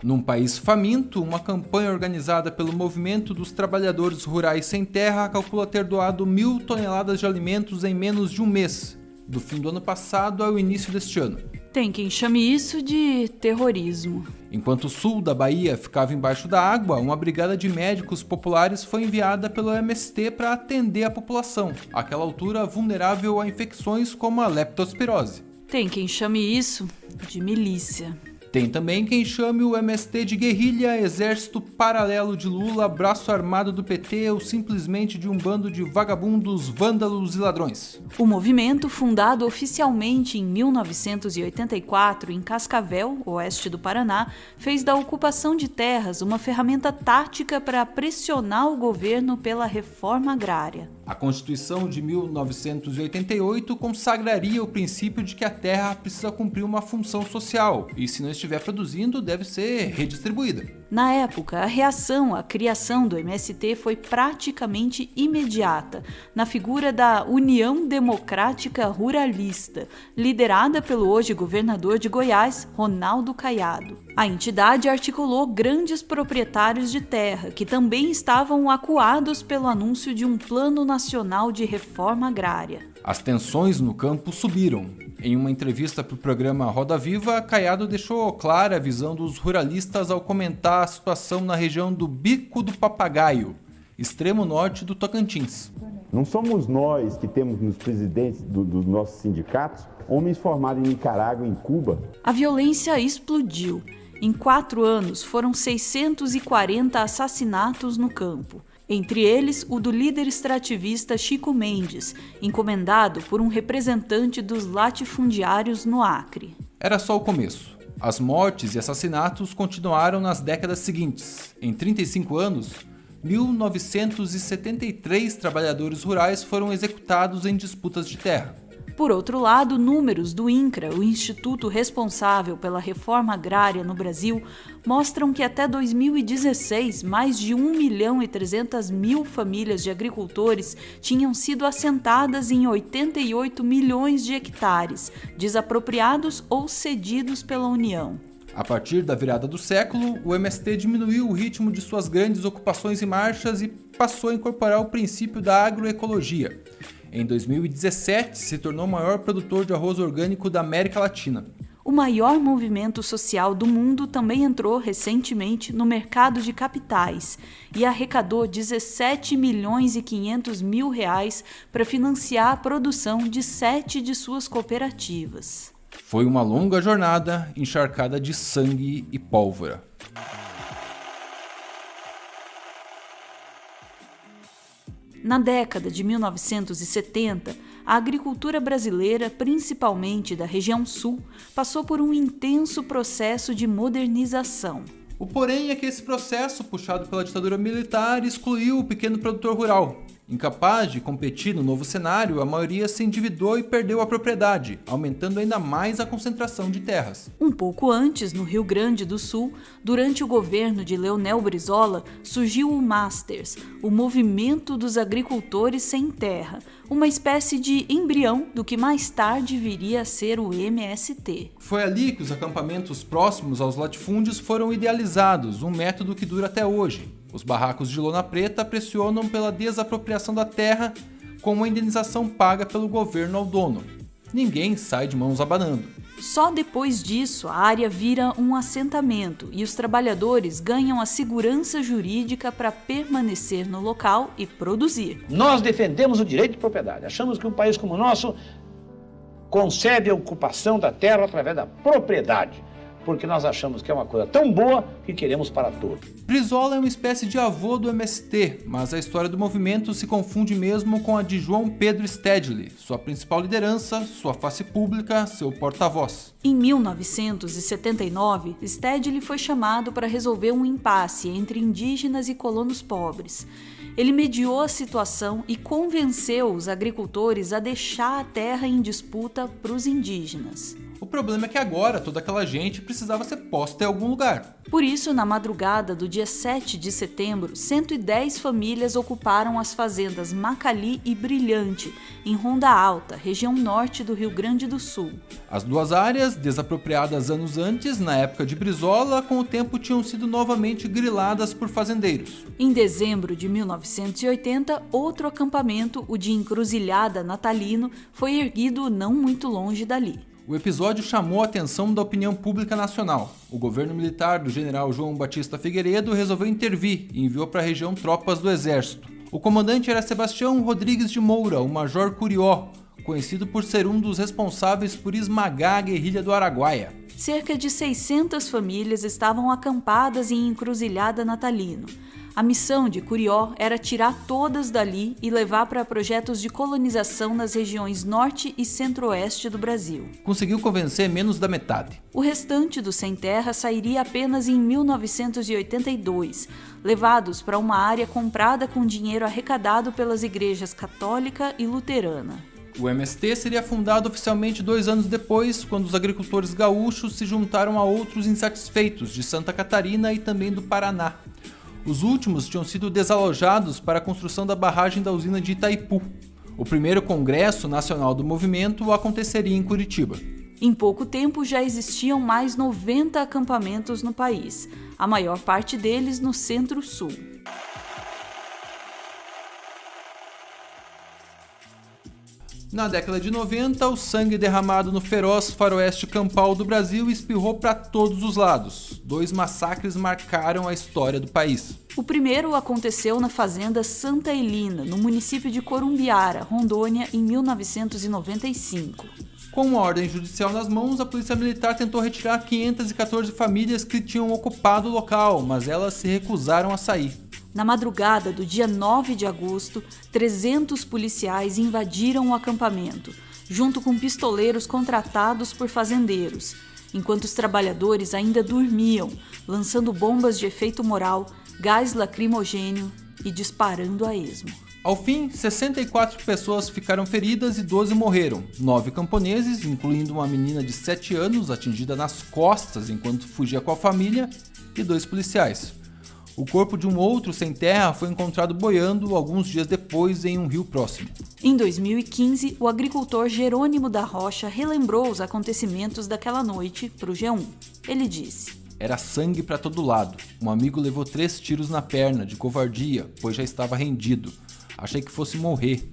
Num país faminto, uma campanha organizada pelo Movimento dos Trabalhadores Rurais Sem Terra calcula ter doado 1.000 toneladas de alimentos em menos de um mês, do fim do ano passado ao início deste ano. Tem quem chame isso de terrorismo. Enquanto o sul da Bahia ficava embaixo da água, uma brigada de médicos populares foi enviada pelo MST para atender a população, àquela altura vulnerável a infecções como a leptospirose. Tem quem chame isso de milícia. Tem também quem chame o MST de guerrilha, exército paralelo de Lula, braço armado do PT ou simplesmente de um bando de vagabundos, vândalos e ladrões. O movimento, fundado oficialmente em 1984 em Cascavel, oeste do Paraná, fez da ocupação de terras uma ferramenta tática para pressionar o governo pela reforma agrária. A Constituição de 1988 consagraria o princípio de que a terra precisa cumprir uma função social e, se não estiver produzindo, deve ser redistribuída. Na época, a reação à criação do MST foi praticamente imediata, na figura da União Democrática Ruralista, liderada pelo hoje governador de Goiás, Ronaldo Caiado. A entidade articulou grandes proprietários de terra, que também estavam acuados pelo anúncio de um Plano Nacional de Reforma Agrária. As tensões no campo subiram. Em uma entrevista para o programa Roda Viva, Caiado deixou clara a visão dos ruralistas ao comentar a situação na região do Bico do Papagaio, extremo norte do Tocantins. Não somos nós que temos nos presidentes dos nossos sindicatos homens formados em Nicarágua e em Cuba. A violência explodiu. Em 4 anos, foram 640 assassinatos no campo. Entre eles, o do líder extrativista Chico Mendes, encomendado por um representante dos latifundiários no Acre. Era só o começo. As mortes e assassinatos continuaram nas décadas seguintes. Em 35 anos, 1.973 trabalhadores rurais foram executados em disputas de terra. Por outro lado, números do INCRA, o instituto responsável pela reforma agrária no Brasil, mostram que até 2016, mais de 1.300.000 famílias de agricultores tinham sido assentadas em 88 milhões de hectares, desapropriados ou cedidos pela União. A partir da virada do século, o MST diminuiu o ritmo de suas grandes ocupações e marchas e passou a incorporar o princípio da agroecologia. Em 2017, se tornou o maior produtor de arroz orgânico da América Latina. O maior movimento social do mundo também entrou recentemente no mercado de capitais e arrecadou 17 milhões e 500 mil reais para financiar a produção de 7 de suas cooperativas. Foi uma longa jornada encharcada de sangue e pólvora. Na década de 1970, a agricultura brasileira, principalmente da região sul, passou por um intenso processo de modernização. O porém é que esse processo, puxado pela ditadura militar, excluiu o pequeno produtor rural. Incapaz de competir no novo cenário, a maioria se endividou e perdeu a propriedade, aumentando ainda mais a concentração de terras. Um pouco antes, no Rio Grande do Sul, durante o governo de Leonel Brizola, surgiu o Masters, o Movimento dos Agricultores Sem Terra, uma espécie de embrião do que mais tarde viria a ser o MST. Foi ali que os acampamentos próximos aos latifúndios foram idealizados, um método que dura até hoje. Os barracos de lona preta pressionam pela desapropriação da terra com uma indenização paga pelo governo ao dono. Ninguém sai de mãos abanando. Só depois disso a área vira um assentamento e os trabalhadores ganham a segurança jurídica para permanecer no local e produzir. Nós defendemos o direito de propriedade. Achamos que um país como o nosso concebe a ocupação da terra através da propriedade, porque nós achamos que é uma coisa tão boa que queremos para todos. Brizola é uma espécie de avô do MST, mas a história do movimento se confunde mesmo com a de João Pedro Stedley, sua principal liderança, sua face pública, seu porta-voz. Em 1979, Stedley foi chamado para resolver um impasse entre indígenas e colonos pobres. Ele mediou a situação e convenceu os agricultores a deixar a terra em disputa para os indígenas. O problema é que agora toda aquela gente precisava ser posta em algum lugar. Por isso, na madrugada do dia 7 de setembro, 110 famílias ocuparam as fazendas Macali e Brilhante, em Ronda Alta, região norte do Rio Grande do Sul. As duas áreas, desapropriadas anos antes, na época de Brizola, com o tempo tinham sido novamente griladas por fazendeiros. Em dezembro de 1980, outro acampamento, o de Encruzilhada Natalino, foi erguido não muito longe dali. O episódio chamou a atenção da opinião pública nacional. O governo militar do general João Batista Figueiredo resolveu intervir e enviou para a região tropas do exército. O comandante era Sebastião Rodrigues de Moura, o Major Curió, conhecido por ser um dos responsáveis por esmagar a guerrilha do Araguaia. Cerca de 600 famílias estavam acampadas em Encruzilhada Natalino. A missão de Curió era tirar todas dali e levar para projetos de colonização nas regiões norte e centro-oeste do Brasil. Conseguiu convencer menos da metade. O restante do sem terra sairia apenas em 1982, levados para uma área comprada com dinheiro arrecadado pelas igrejas católica e luterana. O MST seria fundado oficialmente 2 anos depois, quando os agricultores gaúchos se juntaram a outros insatisfeitos de Santa Catarina e também do Paraná. Os últimos tinham sido desalojados para a construção da barragem da usina de Itaipu. O primeiro Congresso Nacional do Movimento aconteceria em Curitiba. Em pouco tempo já existiam mais 90 acampamentos no país, a maior parte deles no Centro-Sul. Na década de 90, o sangue derramado no feroz faroeste campal do Brasil espirrou para todos os lados. 2 massacres marcaram a história do país. O primeiro aconteceu na fazenda Santa Helena, no município de Corumbiara, Rondônia, em 1995. Com uma ordem judicial nas mãos, a polícia militar tentou retirar 514 famílias que tinham ocupado o local, mas elas se recusaram a sair. Na madrugada do dia 9 de agosto, 300 policiais invadiram o acampamento, junto com pistoleiros contratados por fazendeiros, enquanto os trabalhadores ainda dormiam, lançando bombas de efeito moral, gás lacrimogênio e disparando a esmo. Ao fim, 64 pessoas ficaram feridas e 12 morreram. 9 camponeses, incluindo uma menina de 7 anos atingida nas costas enquanto fugia com a família, e 2 policiais. O corpo de um outro sem terra foi encontrado boiando alguns dias depois em um rio próximo. Em 2015, o agricultor Jerônimo da Rocha relembrou os acontecimentos daquela noite para o G1. Ele disse: Era sangue para todo lado. Um amigo levou 3 tiros na perna, de covardia, pois já estava rendido. Achei que fosse morrer.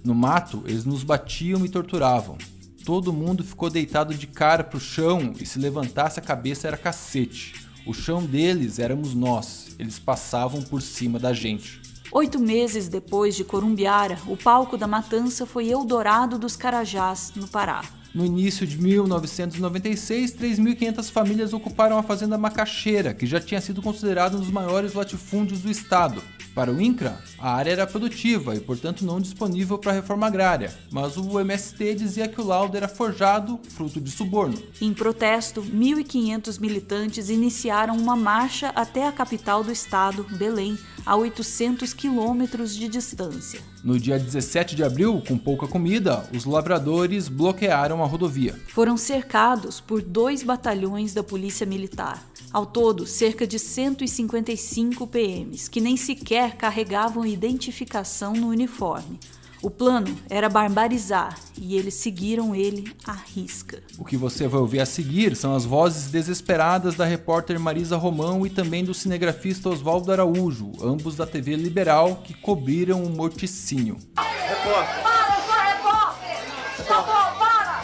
No mato, eles nos batiam e torturavam. Todo mundo ficou deitado de cara pro chão e se levantasse a cabeça era cacete. O chão deles éramos nós, eles passavam por cima da gente. 8 meses depois de Corumbiara, o palco da matança foi Eldorado dos Carajás, no Pará. No início de 1996, 3.500 famílias ocuparam a fazenda Macaxeira, que já tinha sido considerada um dos maiores latifúndios do estado. Para o INCRA, a área era produtiva e, portanto, não disponível para a reforma agrária, mas o MST dizia que o laudo era forjado, fruto de suborno. Em protesto, 1.500 militantes iniciaram uma marcha até a capital do estado, Belém, a 800 quilômetros de distância. No dia 17 de abril, com pouca comida, os lavradores bloquearam a rodovia. Foram cercados por 2 batalhões da Polícia Militar. Ao todo, cerca de 155 PMs, que nem sequer carregavam identificação no uniforme. O plano era barbarizar e eles seguiram ele à risca. O que você vai ouvir a seguir são as vozes desesperadas da repórter Marisa Romão e também do cinegrafista Oswaldo Araújo, ambos da TV Liberal, que cobriram o morticínio. Repórter! Para, eu sou repórter! Tá bom, para!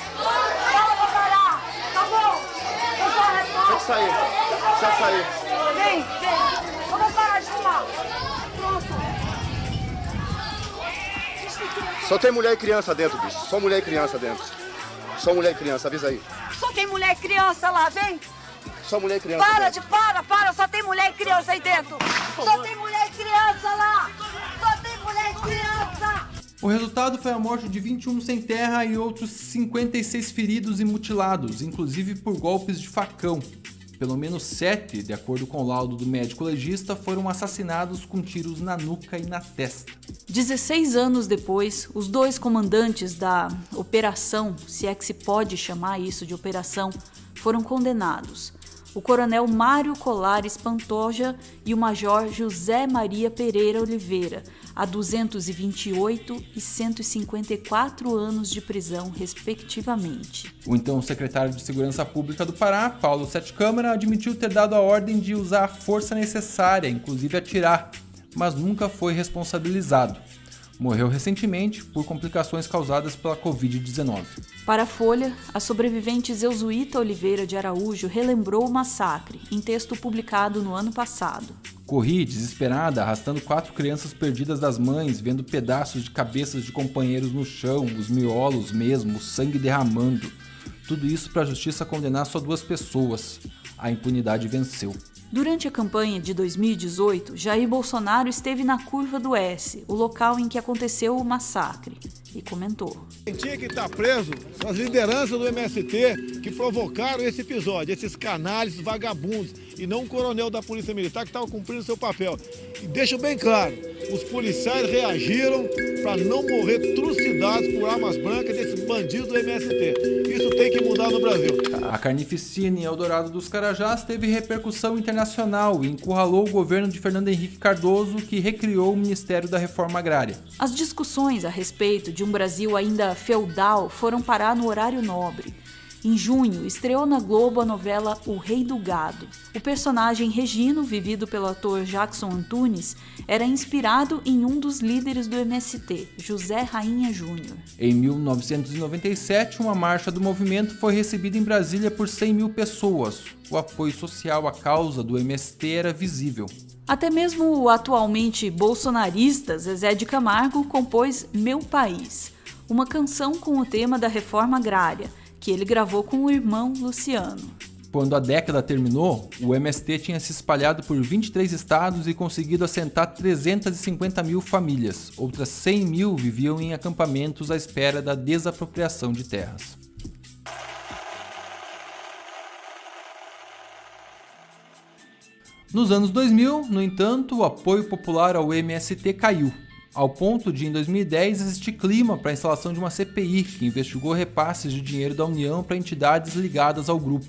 Para pra parar! Tá bom? Eu sou repórter! Pode sair, precisa sair. Vem! Eu vou parar de fumar! Pronto! Só tem mulher e criança dentro, bicho. Só mulher e criança dentro. Só mulher e criança, avisa aí. Só tem mulher e criança lá, vem! Só mulher e criança Para dentro. para! Só tem mulher e criança aí dentro! Só tem mulher e criança lá! Só tem mulher e criança! O resultado foi a morte de 21 sem terra e outros 56 feridos e mutilados, inclusive por golpes de facão. pelo menos 7, de acordo com o laudo do médico legista, foram assassinados com tiros na nuca e na testa. 16 anos depois, os 2 comandantes da operação, se é que se pode chamar isso de operação, foram condenados. O coronel Mário Colares Pantoja e o major José Maria Pereira Oliveira, a 228 e 154 anos de prisão, respectivamente. O então secretário de Segurança Pública do Pará, Paulo Sete Câmara, admitiu ter dado a ordem de usar a força necessária, inclusive atirar, mas nunca foi responsabilizado. Morreu recentemente por complicações causadas pela Covid-19. Para a Folha, a sobrevivente Zeusuíta Oliveira de Araújo relembrou o massacre, em texto publicado no ano passado. Corri, desesperada, arrastando 4 crianças perdidas das mães, vendo pedaços de cabeças de companheiros no chão, os miolos mesmo, o sangue derramando. Tudo isso para a justiça condenar só 2 pessoas. A impunidade venceu. Durante a campanha de 2018, Jair Bolsonaro esteve na Curva do S, o local em que aconteceu o massacre, e comentou: Quem tinha que estar preso são as lideranças do MST que provocaram esse episódio, esses canalhas vagabundos, e não o coronel da Polícia Militar que estava cumprindo seu papel. E deixo bem claro, os policiais reagiram para não morrer trucidados por armas brancas desses bandidos do MST. Isso tem que mudar no Brasil. A carnificina em Eldorado dos Carajás teve repercussão internacional e encurralou o governo de Fernando Henrique Cardoso, que recriou o Ministério da Reforma Agrária. As discussões a respeito de um Brasil ainda feudal foram parar no horário nobre. Em junho, estreou na Globo a novela O Rei do Gado. O personagem Regino, vivido pelo ator Jackson Antunes, era inspirado em um dos líderes do MST, José Rainha Júnior. Em 1997, uma marcha do movimento foi recebida em Brasília por 100 mil pessoas. O apoio social à causa do MST era visível. Até mesmo o atualmente bolsonarista Zezé de Camargo compôs Meu País, uma canção com o tema da reforma agrária, que ele gravou com o irmão Luciano. Quando a década terminou, o MST tinha se espalhado por 23 estados e conseguido assentar 350 mil famílias. Outras 100 mil viviam em acampamentos à espera da desapropriação de terras. Nos anos 2000, no entanto, o apoio popular ao MST caiu, ao ponto de, em 2010, existir clima para a instalação de uma CPI que investigou repasses de dinheiro da União para entidades ligadas ao grupo.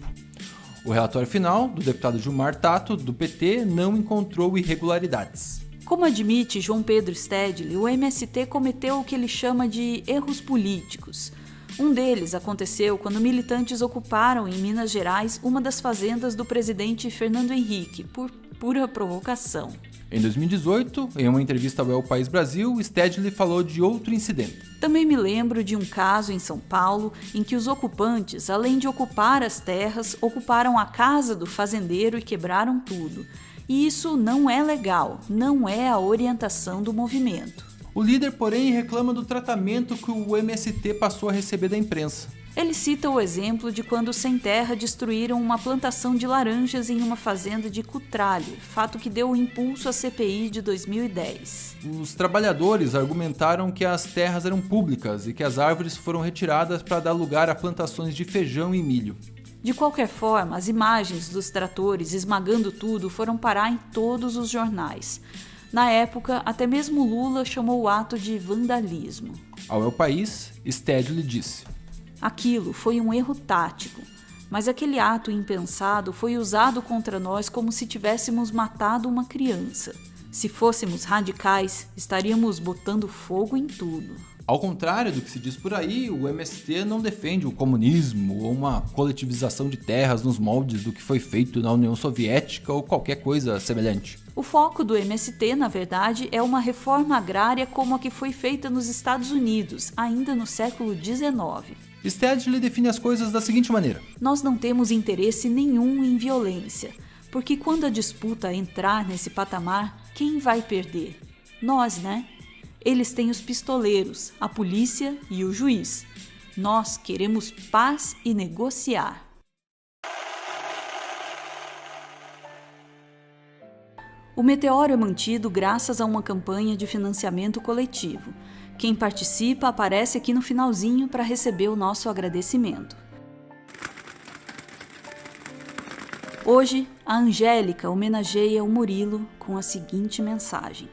O relatório final, do deputado Gilmar Tato, do PT, não encontrou irregularidades. Como admite João Pedro Stedley, o MST cometeu o que ele chama de erros políticos. Um deles aconteceu quando militantes ocuparam em Minas Gerais uma das fazendas do presidente Fernando Henrique, por pura provocação. Em 2018, em uma entrevista ao El País Brasil, Stedley falou de outro incidente. Também me lembro de um caso em São Paulo em que os ocupantes, além de ocupar as terras, ocuparam a casa do fazendeiro e quebraram tudo. E isso não é legal, não é a orientação do movimento. O líder, porém, reclama do tratamento que o MST passou a receber da imprensa. Ele cita o exemplo de quando Sem Terra destruíram uma plantação de laranjas em uma fazenda de Cutralho, fato que deu o impulso à CPI de 2010. Os trabalhadores argumentaram que as terras eram públicas e que as árvores foram retiradas para dar lugar a plantações de feijão e milho. De qualquer forma, as imagens dos tratores esmagando tudo foram parar em todos os jornais. Na época, até mesmo Lula chamou o ato de vandalismo. Ao El País, Stedley disse: Aquilo foi um erro tático, mas aquele ato impensado foi usado contra nós como se tivéssemos matado uma criança. Se fôssemos radicais, estaríamos botando fogo em tudo. Ao contrário do que se diz por aí, o MST não defende o comunismo ou uma coletivização de terras nos moldes do que foi feito na União Soviética ou qualquer coisa semelhante. O foco do MST, na verdade, é uma reforma agrária como a que foi feita nos Estados Unidos, ainda no século XIX. Stedley define as coisas da seguinte maneira: Nós não temos interesse nenhum em violência, porque quando a disputa entrar nesse patamar, quem vai perder? Nós, né? Eles têm os pistoleiros, a polícia e o juiz. Nós queremos paz e negociar. O Meteoro é mantido graças a uma campanha de financiamento coletivo. Quem participa aparece aqui no finalzinho para receber o nosso agradecimento. Hoje, a Angélica homenageia o Murilo com a seguinte mensagem: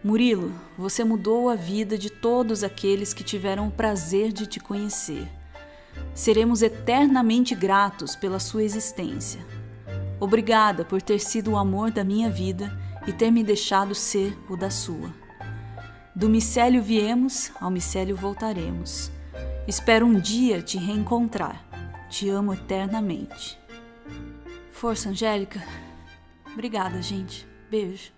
Murilo, você mudou a vida de todos aqueles que tiveram o prazer de te conhecer. Seremos eternamente gratos pela sua existência. Obrigada por ter sido o amor da minha vida e ter me deixado ser o da sua. Do micélio viemos, ao micélio voltaremos. Espero um dia te reencontrar. Te amo eternamente. Força, Angélica. Obrigada, gente. Beijo.